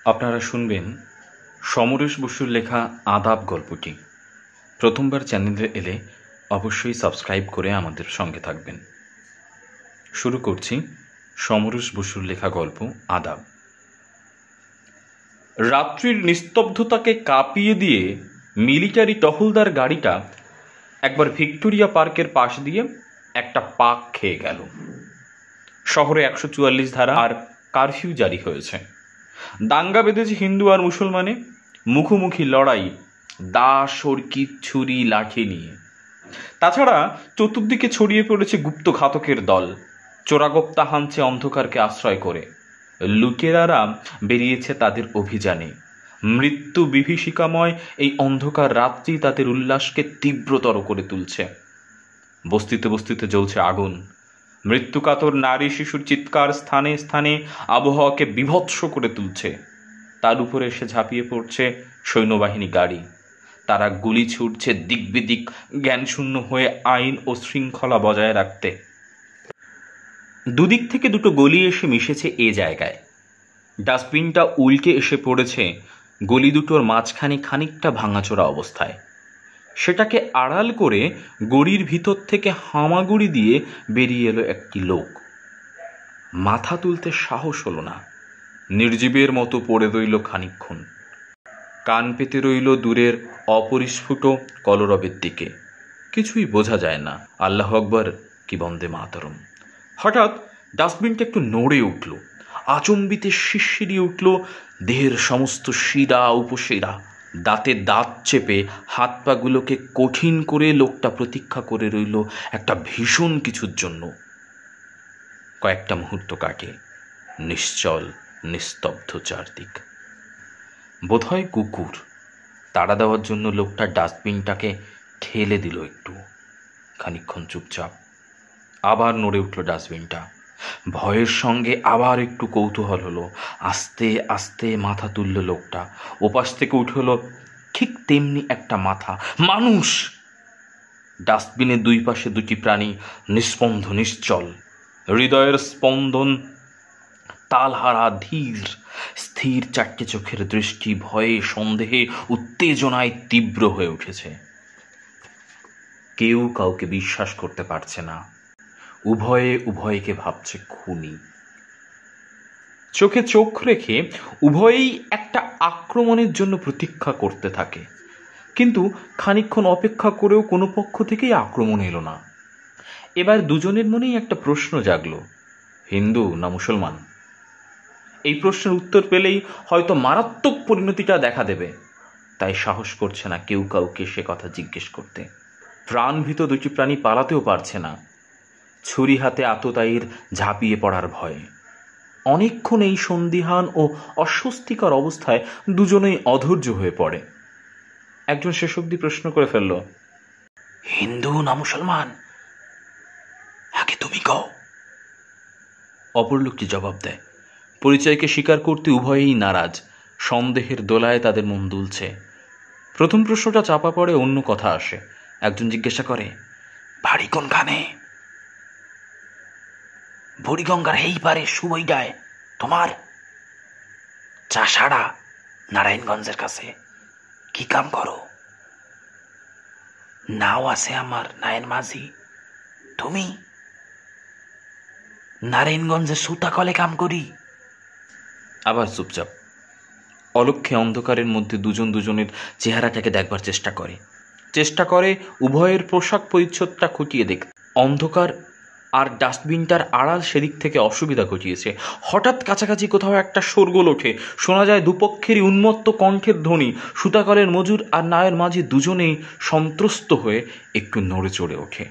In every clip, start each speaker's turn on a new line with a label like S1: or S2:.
S1: আপনারা শুনবেন সমরেশ বসুর লেখা আদাব গল্পটি। প্রথমবার চ্যানেলে এলে অবশ্যই সাবস্ক্রাইব করে আমাদের সঙ্গে থাকবেন। শুরু করছি সমরেশ বসুর লেখা গল্প আদাব। রাত্রির নিস্তব্ধতাকে কাঁপিয়ে দিয়ে মিলিটারি টহলদার গাড়িটা একবার ভিক্টোরিয়া পার্কের পাশ দিয়ে একটা পাক খেয়ে গেল। শহরে 144 ধারা আর কারফিউ জারি হয়েছে। দাঙ্গা বেঁধেছে হিন্দু আর মুসলমানে, মুখোমুখি লড়াই, দা, সরকি, ছুরি, লাঠি নিয়ে। তাছাড়া চতুর্দিকে ছড়িয়ে পড়েছে গুপ্ত ঘাতকের দল। চোরাগোপ্তা হানছে অন্ধকারকে আশ্রয় করে। লুটেরারা বেরিয়েছে তাদের অভিযানে। মৃত্যু বিভীষিকাময় এই অন্ধকার রাত্রি তাদের উল্লাসকে তীব্রতর করে তুলছে। বস্তিতে বস্তিতে জ্বলছে আগুন। মৃত্যুকাতর নারী শিশুর চিৎকার স্থানে স্থানে আবহাওয়াকে বিভৎস করে তুলছে। তার উপরে এসে ঝাঁপিয়ে পড়ছে সৈন্যবাহিনী গাড়ি। তারা গুলি ছুটছে দিক বিদিক, জ্ঞানশূন্য হয়ে আইন ও শৃঙ্খলা বজায় রাখতে। দুদিক থেকে দুটো গলি এসে মিশেছে এ জায়গায়। ডাস্টবিনটা উল্টে এসে পড়েছে গলি দুটোর মাঝখানে খানিকটা ভাঙাচোরা অবস্থায়। সেটাকে আড়াল করে গড়ির ভিতর থেকে হামাগুড়ি দিয়ে বেরিয়ে এলো একটি লোক। মাথা তুলতে সাহস হলো না। নির্জীবের মতো পড়ে রইল খানিকক্ষণ। কান পেতে রইল দূরের অপরিস্ফুট কলরবের দিকে। কিছুই বোঝা যায় না। আল্লাহ আকবার কি বন্দে মাতরম। হঠাৎ ডাস্টবিনটা একটু নড়ে উঠল। আচম্বিতে শিরশিরিয়ে উঠল দেহের সমস্ত শিরা উপশিরা। দাঁতে দাঁত চেপে হাত পাগুলোকে কঠিন করে লোকটা প্রতীক্ষা করে রইল একটা ভীষণ কিছুর জন্য। কয়েকটা মুহূর্ত কাটে। নিশ্চল নিস্তব্ধ চারদিক। বোধহয় কুকুর। তাড়া দেওয়ার জন্য লোকটা ডাস্টবিনটাকে ঠেলে দিল একটু। খানিকক্ষণ চুপচাপ। আবার নড়ে উঠল ডাস্টবিনটা। ভয়ের সঙ্গে আবার একটু কৌতূহল হলো। আস্তে আস্তে মাথা তুলল লোকটা। ওপাশ থেকে উঠে হলো ঠিক তেমনি একটা মাথা। মানুষ! ডাস্টবিনের দুই পাশে দুটি প্রাণী, নিস্পন্দ নিশ্চল। হৃদয়ের স্পন্দন তালহারা, ধীর স্থির চারটে চোখের দৃষ্টি ভয়ে, সন্দেহে, উত্তেজনায় তীব্র হয়ে উঠেছে। কেউ কাউকে বিশ্বাস করতে পারছে না। উভয়ে উভয়কে ভাবছে খুনি। চোখে চোখ রেখে উভয়েই একটা আক্রমণের জন্য প্রতীক্ষা করতে থাকে। কিন্তু খানিকক্ষণ অপেক্ষা করেও কোনো পক্ষ থেকেই আক্রমণ এলো না। এবার দুজনের মনেই একটা প্রশ্ন জাগলো, হিন্দু না মুসলমান? এই প্রশ্নের উত্তর পেলেই হয়তো মারাত্মক পরিণতিটা দেখা দেবে। তাই সাহস করছে না কেউ কাউকে সে কথা জিজ্ঞেস করতে। প্রাণভীত দুটি প্রাণী পালাতেও পারছে না। ছুরি হাতে আততায়ীর ঝাঁপিয়ে পড়ার ভয়ে। অনেকক্ষণ এই সন্দিহান ও অস্বস্তিকর অবস্থায় দুজনেই অধৈর্য হয়ে পড়ে। একজন শেষ অবধি প্রশ্ন করে ফেলল, হিন্দু না মুসলমান? আগে তুমি কও। অপর লোকটি জবাব দেয়। পরিচয়কে স্বীকার করতে উভয়েই নারাজ। সন্দেহের দোলায় তাদের মন দুলছে। প্রথম প্রশ্নটা চাপা পড়ে, অন্য কথা আসে। একজন জিজ্ঞাসা করে, বাড়ি কোনখানে? বুড়িগঙ্গার এই পারে সুবইডায়। তোমার? চাষাড়া, নারায়ণগঞ্জের কাছে। কি কাম করো? নাও আছে আমার, নারায়ণ মাঝি। তুমি? নারায়ণগঞ্জের সুতাকলে কাম করি। আবার চুপচাপ। অলক্ষ্যে অন্ধকারের মধ্যে দুজন দুজনের চেহারাটাকে দেখবার চেষ্টা করে উভয়ের পোশাক পরিচ্ছদটা খুঁটিয়ে দেখ। অন্ধকার আর ডাস্টবিনটার আড়াল সেদিক থেকে অসুবিধা ঘটিয়েছে। হঠাৎ কাছাকাছি কোথাও একটা শোরগোল ওঠে। শোনা যায় দুপক্ষেরই উন্মত্ত কণ্ঠের ধ্বনি। সুতাকলের মজুর আর নায়ের মাঝি দুজনেই সন্ত্রস্ত হয়ে একটু নড়ে চড়ে ওঠে।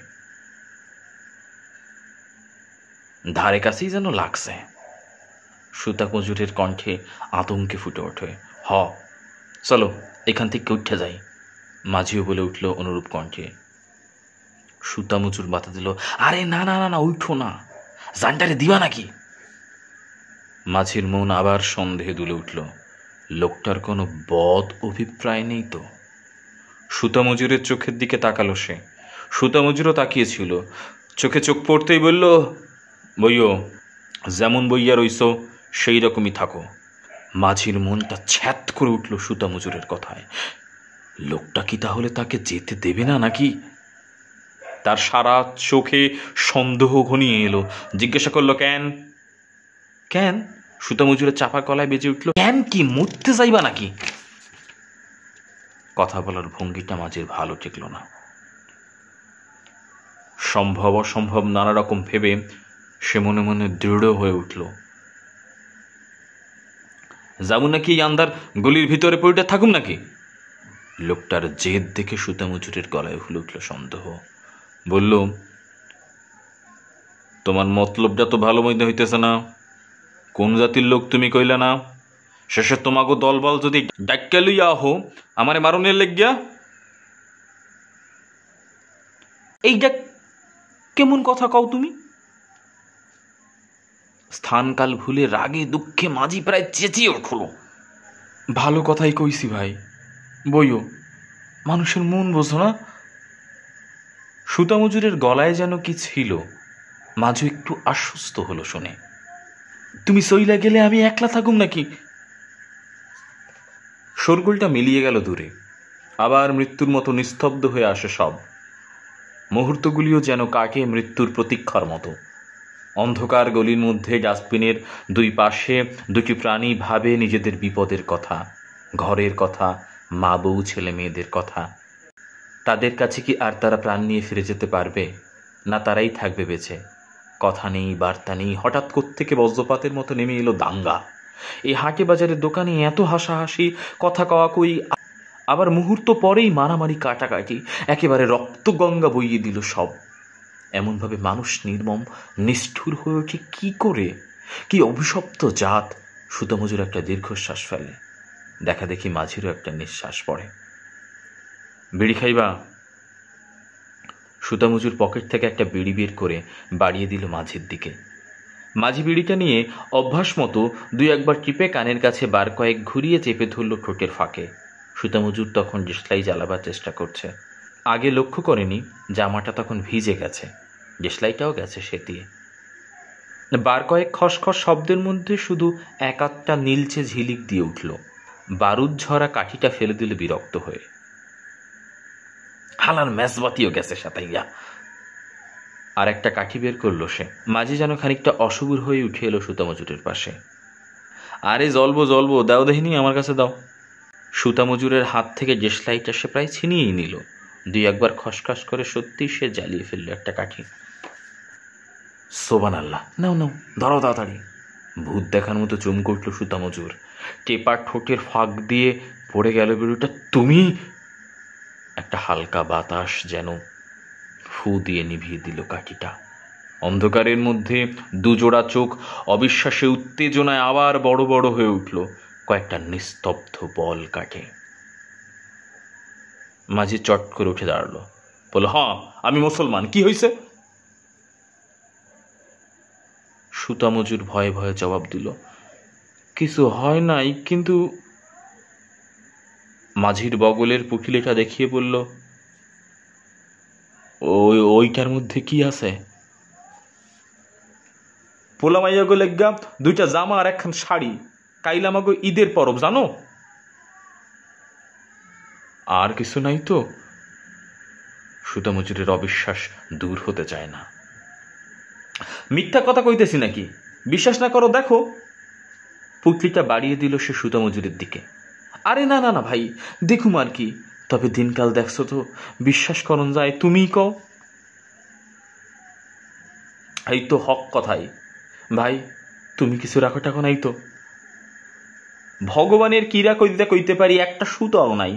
S1: ধারে কাছেই যেন লাগছে। সুতা মজুরের কণ্ঠে আতঙ্কে ফুটে ওঠে, হ চলো এখান থেকে উঠে যাই। মাঝিও বলে উঠল অনুরূপ কণ্ঠে। সুতা মজুর বাধা দিল, আরে না না না না, উঠো না, জানটারে দিবা নাকি? মাঝির মন আবার সন্দেহে দুলে উঠল। লোকটার কোনো বদ অভিপ্রায় নেই তো? সুতা মজুরের চোখের দিকে তাকালো সে। সুতা মজুরও তাকিয়েছিল। চোখে চোখ পড়তেই বলল, বইও, যেমন বইয়া রইছ সেই রকমই থাকো। মাঝির মনটা ছ্যাত করে উঠল সুতা মজুরের কথায়। লোকটা কি তাহলে তাকে যেতে দেবে না নাকি? তার সারা চোখে সন্দেহ ঘনিয়ে এলো। জিজ্ঞাসা করলো, কেন কেন? সুতা মজুরের চাপা গলায় বেজে উঠল, কেন কি মরতে যাইবা নাকি? কথা বলার ভঙ্গিটা মাঝির ভালো ঠেকল না। সম্ভব অসম্ভব নানা রকম ভেবে সে মনে মনে দৃঢ় হয়ে উঠল। যাবো নাকি আন্দার গলির ভিতরে পড়ে থাকুম নাকি? লোকটার জেদ দেখে সুতা মজুরের গলায় ফুলে উঠল সন্দেহ। বলল, তোমার মতলবটা তো ভালো মনে হইতেছে না। কোন জাতির লোক তুমি কইলা না? শেষে তোমাকে দলবল যদি ডাক্কা লইয়া আহো আমারে মারণের লেগিয়া। এইটা কেমন কথা কও তুমি? স্থানকাল ভুলে রাগে দুঃখে মাঝি প্রায় চেঁচিয়ে উঠল। ভালো কথাই কইছি ভাই, বইও মানুষের মন বোঝো না। সুতা মজুরের গলায় যেন কি ছিল। মাঝু একটু আশ্বস্ত হলো শুনে। তুমি সইলা গেলে আমি একলা থাকুম নাকি? শোরগোলটা মিলিয়ে গেল দূরে। আবার মৃত্যুর মতো নিস্তব্ধ হয়ে আসে সব। মুহূর্তগুলিও যেন কাটে মৃত্যুর প্রতীক্ষার মতো। অন্ধকার গলির মধ্যে ডাস্টবিনের দুই পাশে দুটি প্রাণী ভাবে নিজেদের বিপদের কথা, ঘরের কথা, মা বউ ছেলে মেয়েদের কথা। তাদের কাছে কি আর তারা প্রাণ নিয়ে ফিরে যেতে পারবে, না তারাই থাকবে বেঁচে? কথা নেই, বার্তা নেই। হঠাৎ কোত্থেকে বজ্রপাতের মতো নেমে এলো দাঙ্গা। এই হাটে বাজারের দোকানে এত হাসাহাসি, কথা কওয়াকই, আবার মুহূর্ত পরেই মারামারি, কাটাকাটি, একেবারে রক্তগঙ্গা বইয়ে দিল সব। এমনভাবে মানুষ নির্মম নিষ্ঠুর হয়ে ওঠে কি করে? কি অভিশপ্ত জাত! সুতা মজুর একটা দীর্ঘশ্বাস ফেলে। দেখা দেখি মাঝিরও একটা নিঃশ্বাস পড়ে। বিড়ি খাইবা? সুতা মজুর পকেট থেকে একটা বিড়ি বের করে বাড়িয়ে দিল মাঝির দিকে। মাঝি বিড়িটা নিয়ে অভ্যাস মতো দুই একবার টিপে কানের কাছে বার কয়েক ঘুরিয়ে চেপে ধরল ঠোঁটের ফাঁকে। সুতা মজুর তখন দেশলাই জ্বালাবার চেষ্টা করছে। আগে লক্ষ্য করেনি জামাটা তখন ভিজে গেছে, দেশলাইটাও গেছে সে দিয়ে। বার কয়েক খসখস শব্দের মধ্যে শুধু এক আধটা নীলচে ঝিলিক দিয়ে উঠল। বারুদ ঝরা কাঠিটা ফেলে দিল বিরক্ত হয়ে। হালার মেজবাতিও গেছে সাতাইয়া। আর একটা কাঠি বের করলো সে। মাঝি যেন খানিকটা অসুগুর হয়ে উঠে এলো সুতা মজুরের পাশে। আরে জ্বলবো জ্বলবো, দাও দেখিনি, আমার কাছে দাও। সুতা মজুরের হাত থেকে দেশলাইটা সে প্রায় ছিনিয়েই নিল। দুই একবার খসখস করে সত্যি সে জ্বালিয়ে ফেললো একটা কাঠি। সোবান আল্লাহ, নাও নাও, ধরো তাড়াতাড়ি। ভূত দেখার মতো চমকে উঠল সুতা মজুর। টেপা ঠোঁটের ফাঁক দিয়ে পড়ে গেল বেরোটা। তুমি! একটা হালকা বাতাস যেন ফু দিয়ে নিভিয়ে দিল কাঠিটা। অন্ধকারের মধ্যে দুজোড়া চোখ অবিশ্বাসে উত্তেজনায় আবার বড় বড় হয়ে উঠল। কয়েকটা নিস্তব্ধ বল কাটে। মাঝি চট করে উঠে দাঁড়ালো, বলল, হ্যাঁ আমি মুসলমান, কি হয়েছে? সুতা মজুর ভয়ে ভয়ে জবাব দিল, কিছু হয় নাই, কিন্তু। মাঝির বগলের পুঁটলিটা দেখিয়ে বলল, ওইটার মধ্যে কি আছে? পোলামাইয়াগো লেগা দুইটা জামা আর একখান শাড়ি, কাইলামাগো ঈদের পরব, জানো? আর কিছু নাই তো? সুতা মজুরের অবিশ্বাস দূর হতে চায় না। মিথ্যা কথা কইতেছি নাকি? বিশ্বাস না করো, দেখো। পুটলিটা বাড়িয়ে দিল সে সুতা মজুরের দিকে। আরে না না না ভাই, দেখুম আর কি। তবে দিনকাল দেখছো তো, বিশ্বাস করন যায়, তুমিই কও। এই তো হক কথাই ভাই, তুমি কিছু রাখো টাকো নাই তো? ভগবানের কিরা কইতে পারি, একটা সুতাও নাই।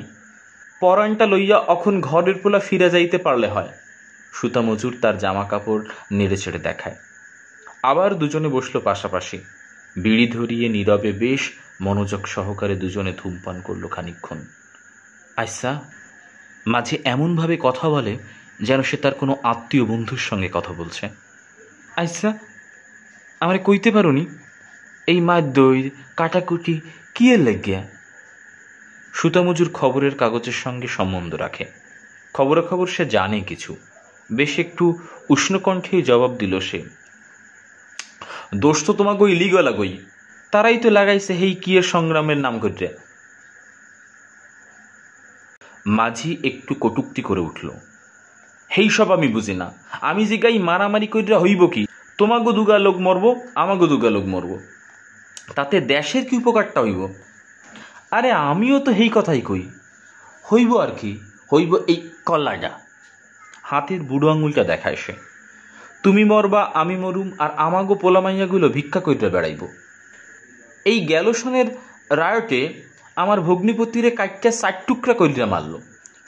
S1: পরাণটা লইয়া অখন ঘরের পোলা ফিরে যাইতে পারলে হয়। সুতা মজুর তার জামা কাপড় নেড়ে ছেড়ে দেখায়। আবার দুজনে বসলো পাশাপাশি। বিড়ি ধরিয়ে নীরবে বেশ মনোযোগ সহকারে দুজনে ধূমপান করলো খানিকক্ষণ। আচ্ছা, মাঝে এমনভাবে কথা বলে যেন সে তার কোনো আত্মীয় বন্ধুর সঙ্গে কথা বলছে। আচ্ছা, আমারে কইতে পারোনি এই মার দই কাটাকুটি কি এর লাগিয়া? সুতা মজুর খবরের কাগজের সঙ্গে সম্বন্ধ রাখে। খবর সে জানে কিছু। বেশ একটু উষ্ণকণ্ঠেই জবাব দিল সে, দোষ তো তোমাকে ওই লিগলা গই। তারাই তো লাগাইছে হেই কিয়ের সংগ্রামের নাম করে। মাঝি একটু কটূক্তি করে উঠল, হেই সব আমি বুঝি না। আমি যে গাই মারামারি কইরা হইব কি? তোমাগো দুগা লোক মরব, আমাগো দুগা লোক মরব, তাতে দেশের কি উপকারটা হইব? আরে আমিও তো হেই কথাই কই, হইব আর কি, হইব এই কল্লাটা। হাতের বুড়ো আঙুলটা দেখায় সে। তুমি মরবা, আমি মরুম, আর আমাগো পোলামাইয়াগুলো ভিক্ষা কইরা বেড়াইব। এই গেল সনের রায়টে আমার ভগ্নিপতিরে কাইটটা 4 টুকরা কইরা মারল,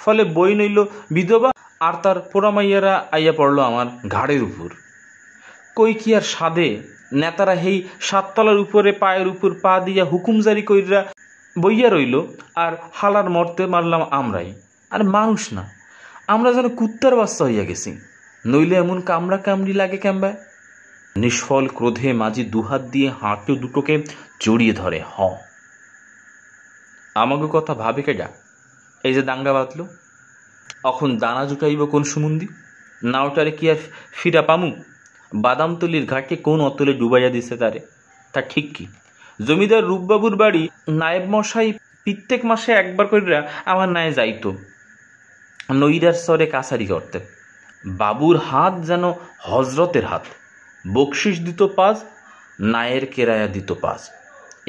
S1: ফলে বই নইল বিধবা, আর তার পোড়ামাইয়ারা আইয়া পড়ল আমার ঘাড়ের উপর। কই কি আর সাধে নেতারা হেই 7 তলার উপরে পায়ের উপর পা দিয়া হুকুম জারি কইরা বইয়া রইল, আর হালার মরতে মারলাম আমরাই। আর মানুষ না, আমরা যেন কুত্তার বাচ্চা হইয়া গেছি, নইলে এমন কামড়া কামড়ি লাগে কেমবা। নিষ্ফল ক্রোধে মাঝি দুহাত দিয়ে হাঁটু দুটোকে জড়িয়ে ধরে। আমাগো কথা ভাবে কেডা? এই যে দাঙ্গা বাঁধল, এখন দানা জুটাইব কোন সুমন্দি? নাওটারে কি আর ফিরা পামু? বাদামতলির ঘাটে কোন অতলে ডুবাইয়া দিছে তারে? তা ঠিক কি? জমিদার রূপবাবুর বাড়ি নায়েব মশাই প্রত্যেক মাসে একবার কইরা আমার নায়ে যাইতো নইরার সরে কাছারি করতে। বাবুর হাত যেন হজরতের হাত, বকশিস দিত 5, নায়ের কেরায়া দিত 5,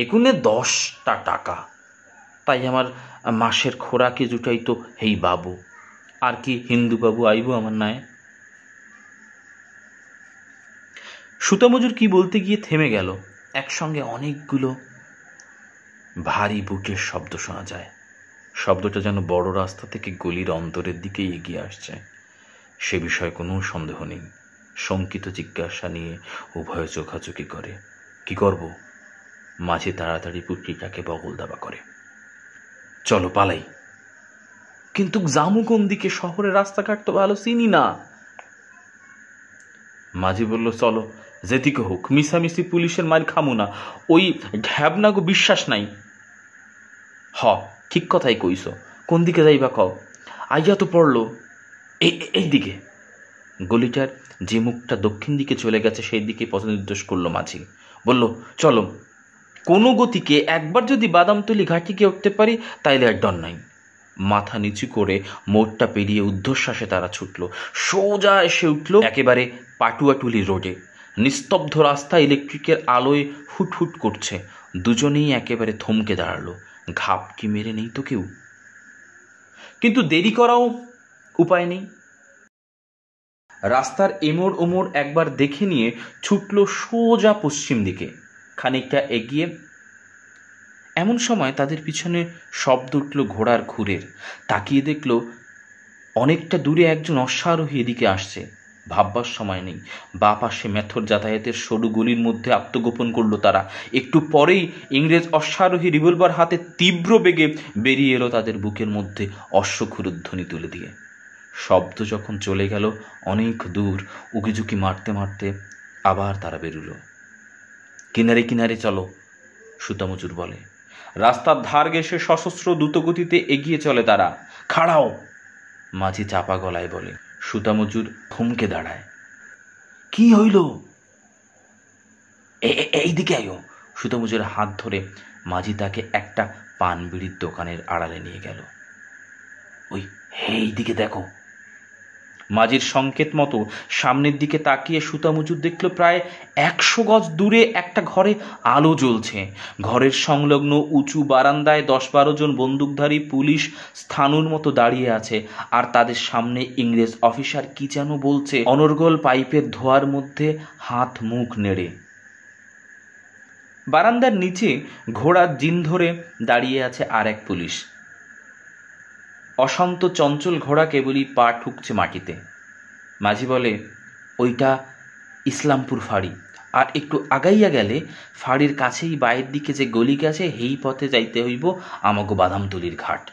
S1: একুনে 10টা টাকা। তাই আমার মাসের খোরাকে জুটাইতো হেই বাবু। আর কি হিন্দু বাবু আইব আমার নায়ে? সুতামজুর কি বলতে গিয়ে থেমে গেল। একসঙ্গে অনেকগুলো ভারী বুটের শব্দ শোনা যায়। শব্দটা যেন বড় রাস্তা থেকে গলির অন্তরের দিকে এগিয়ে আসছে। সে বিষয়ে কোনো সন্দেহ নেই। শঙ্কিত জিজ্ঞাসা নিয়ে উভয় চোখাচোখি করে। কি করব? মাঝে তাড়াতাড়ি পুটলিটাকে বগল দাবা করে। চলো পালাই। কিন্তু জামু কোন দিকে? শহরের রাস্তাঘাট তো ভালো চিনি না। মাঝি বলল, চলো যেদিকে হোক, মিশামিশি পুলিশের মার খামু না। ওই ঢ্যাবনাগো বিশ্বাস নাই। ঠিক কথাই কইস। কোন দিকে যাইবা কও? আইয়া তো পড়লো এই দিকে। গলিটার যে মুখটা দক্ষিণ দিকে চলে গেছে সেই দিকে পথ নির্দেশ করলো মাঝি। বলল, চলো, কোনো গতিকে একবার যদি বাদামতলি ঘাটি গিয়ে উঠতে পারি তাইলে আর ডর নাই। মাথা নিচু করে মোড়টা পেরিয়ে ঊর্ধ্বশ্বাসে তারা ছুটল। সোজা এসে উঠল একেবারে পাটুয়াটুলি রোডে। নিস্তব্ধ রাস্তা ইলেকট্রিকের আলোয় হুটহুট করছে। দুজনেই একেবারে থমকে দাঁড়ালো। ঘাপটি মেরে নেই তো কেউ, কিন্তু দেরি করাও উপায় নেই। রাস্তার এমোড় ওমোড় একবার দেখে নিয়ে ছুটল সোজা পশ্চিম দিকে। খানিকটা এগিয়ে এমন সময় তাদের পিছনে শব্দ উঠল ঘোড়ার খুরের। তাকিয়ে দেখল অনেকটা দূরে একজন অশ্বারোহী এদিকে আসছে। ভাববার সময় নেই। বা পাশে মেথর যাতায়াতের সরু গলির মধ্যে আত্মগোপন করলো তারা। একটু পরেই ইংরেজ অশ্বারোহী রিভলভার হাতে তীব্র বেগে বেরিয়ে এলো তাদের বুকের মধ্যে অশ্বক্ষুরধ্বনি তুলে দিয়ে। শব্দ যখন চলে গেল অনেক দূর, উকিঝুঁকি মারতে মারতে আবার তারা বেরুলো। কিনারে কিনারে চলো, সুতামজুর বলে। রাস্তার ধার ঘেঁষে সশস্ত্র দ্রুতগতিতে এগিয়ে চলে তারা। খাড়াও, মাঝি চাপা গলায় বলে। সুতামজুর থমকে দাঁড়ায়। কি হইল? এইদিকে আয়ো। সুতামজুরের হাত ধরে মাঝি তাকে একটা পান বিড়ির দোকানের আড়ালে নিয়ে গেল। ওই এইদিকে দেখো। মাঝির সংকেত মতো সামনের দিকে তাকিয়ে সুতামজুর দেখল প্রায় 100 গজ দূরে একটা ঘরে আলো জ্বলছে। ঘরের সংলগ্ন উঁচু বারান্দায় 10-12 জন বন্দুকধারী পুলিশ স্থানুর মতো দাঁড়িয়ে আছে, আর তাদের সামনে ইংরেজ অফিসার কি যেন বলছে অনর্গল পাইপের ধোঁয়ার মধ্যে হাত মুখ নেড়ে। বারান্দার নিচে ঘোড়ার জিন ধরে দাঁড়িয়ে আছে আর এক পুলিশ। অশান্ত চঞ্চল ঘোড়া কেবলই পা ঠুকছে মাটিতে। মাঝি বলে, ওইটা ইসলামপুর ফাঁড়ি, আর একটু আগাইয়া গেলে ফাঁড়ির কাছেই বাইরের দিকে যে গলি গেছে সেই পথে যাইতে হইব আমাগো বাদামতলির ঘাট।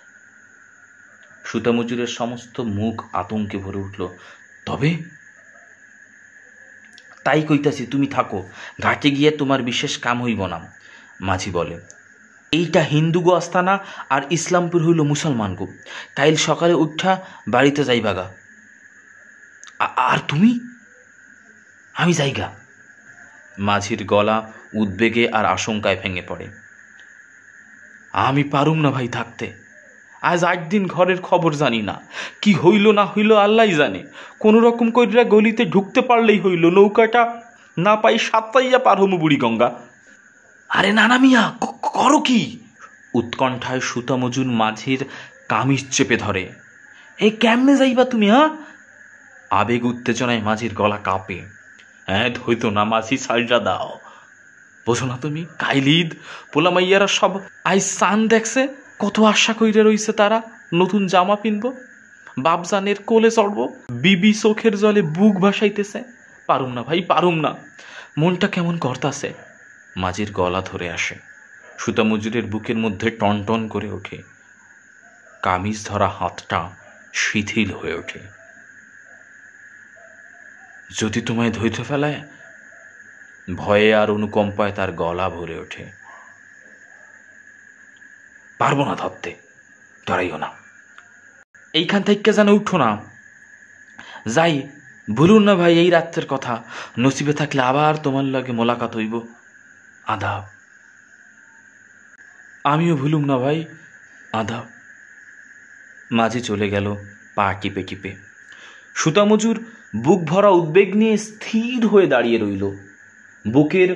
S1: সুতামজুরের সমস্ত মুখ আতঙ্কে ভরে উঠল। তবে? তাই কইতাছি, তুমি থাকো, ঘাটে গিয়ে তোমার বিশেষ কাম হইব না। মাঝি বলে, এইটা হিন্দুগো আস্তানা, আর ইসলামপুর হইল মুসলমানগো। কাইল সকালে উঠা বাড়িতে যাইবাগা। আর তুমি? আমি যাইগা। মাঝির গলা উদ্বেগে আর আশঙ্কায় ভেঙে পড়ে। আমি পারুম না ভাই থাকতে, আজ 8 দিন ঘরের খবর জানি না, কি হইল না হইল আল্লাহ জানে। কোনো রকম কইরা গলিতে ঢুকতে পারলেই হইল, নৌকাটা না পাই সাতটাইয়া পার হমু বুড়ি গঙ্গা। আরে নানা মিয়া, করো কি? উৎকণ্ঠায় সুতা মজুর মাঝির কামিজ চেপে ধরে। এই কেমনে যাইবা তুমি? হ্যাঁ, আবেগ উত্তেজনায় মাঝির গলা কাঁপে। হ্যাঁ হইতো না মাঝি, সাইডা দাও। বোঝো না তুমি, কাইলিদ পোলামাইয়ারা সব আই সান দেখছে, কত আশা কইরে রইছে তারা, নতুন জামা পিনবো, বাপজানের কোলে চড়বো, বিবি চোখের জলে বুক ভাসাইতেছে। পারুম না ভাই, পারুম না, মনটা কেমন করতাছে। মাঝির গলা ধরে আসে, সুতা মজুরের বুকের মধ্যে টনটন করে ওঠে, কামিজ ধরা হাতটা শিথিল হয়ে ওঠে। যদি তোমায় ধৈর্য ফেলায়, ভয়ে আর অনুকম্পায় তার গলা ভরে ওঠে। পারবো না ধরতে, ডরাইও না, এইখান থেকে যেন উঠো না। যাই, ভুলুন না ভাই এই রাত্রের কথা, নসিবে থাকলে আবার তোমার লাগে মোলাকাত হইব। আদাব। আমিও ভুলুম না ভাই, আদাব। মাঝে চলে গেল পা টিপে টিপে। সুতা মজুর বুক ভরা উদ্বেগ নিয়ে স্থির হয়ে দাঁড়িয়ে রইল। বুকের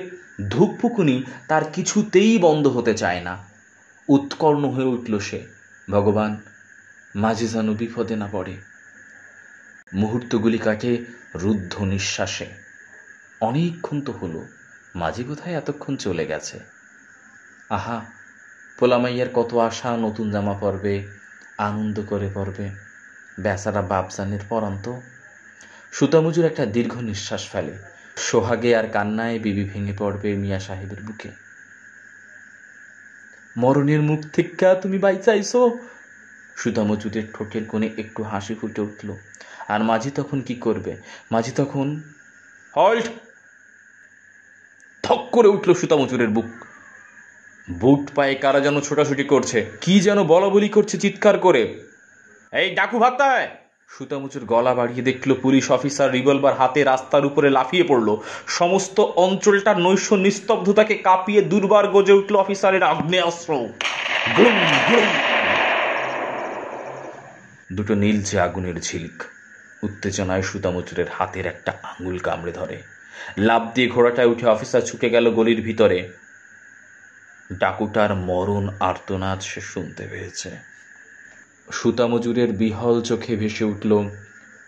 S1: ধুকপুকুনি তার কিছুতেই বন্ধ হতে চায় না। উৎকর্ণ হয়ে উঠল সে, ভগবান মাঝে যেন বিপদে না পড়ে। মুহূর্তগুলি কাটে রুদ্ধ নিঃশ্বাসে। অনেকক্ষণ তো হলো, মাঝি কোথায় এতক্ষণ চলে গেছে। আহা, পোলামাইয়ার কত আশা, নতুন জামা পরবে, আনন্দ করে পরবে, বেচারা বাপজানের পরান্ত। সুতামজুর একটা দীর্ঘ নিঃশ্বাস ফেলে। সোহাগে আর কান্নায় বিবি ভেঙে পড়বে মিয়া সাহেবের বুকে। মরণের মুখ থেকে তুমি বাইচাইছো। সুতামজুরের ঠোঁটের কোণে একটু হাসি ফুটে উঠল। আর মাঝি তখন কি করবে? মাঝি তখন হল্ট! থক করে উঠল সুতামজুরের বুক। বুট পায়ে কারা যেন ছোটাছুটি করছে, কি যেন বলাবলি করছে চিৎকার করে। এই ডাকু ভাতায়! সুতামুচুর গলা বাড়িয়ে দেখল পুলিশ অফিসার রিভলভার হাতে রাস্তার উপরে লাফিয়ে পড়ল। সমস্ত অঞ্চলটার নৈশ নিস্তব্ধতাকে কাঁপিয়ে দুর্বার গজে উঠল অফিসারের আগ্নেয়াস্ত্র। Boom boom! দুটো নীলচে আগুনের ঝিলিক। উত্তেজনায় সুতামুচুরের হাতের একটা আঙুল কামড়ে ধরে। লাফ দিয়ে ঘোড়াটায় উঠে অফিসার ছুটে গেল গলির ভিতরে। ডাকুটার মরণ আর্তনাদ সে শুনতে পেয়েছে। সুতামজুরের বিহল চোখে ভেসে উঠল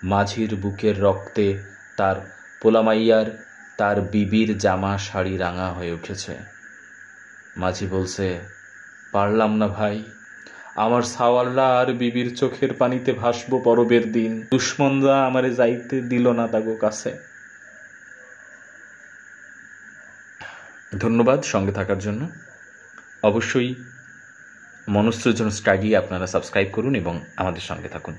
S1: মাঝির বুকের রক্তে তার পোলামাইয়ার, তার বিবির জামা শাড়ি রাঙা হয়ে উঠেছে। মাঝি বলছে, পারলাম না ভাই, আমার সাওয়াররা আর বিবির চোখের পানিতে ভাসবো পরবের দিন। দুশ্মনরা আমারে যাইতে দিল না তাগো কাছে। ধন্যবাদ সঙ্গে থাকার জন্য। অবশ্যই মনসৃজন স্টাডি আপনারা সাবস্ক্রাইব করুন এবং আমাদের সঙ্গে থাকুন।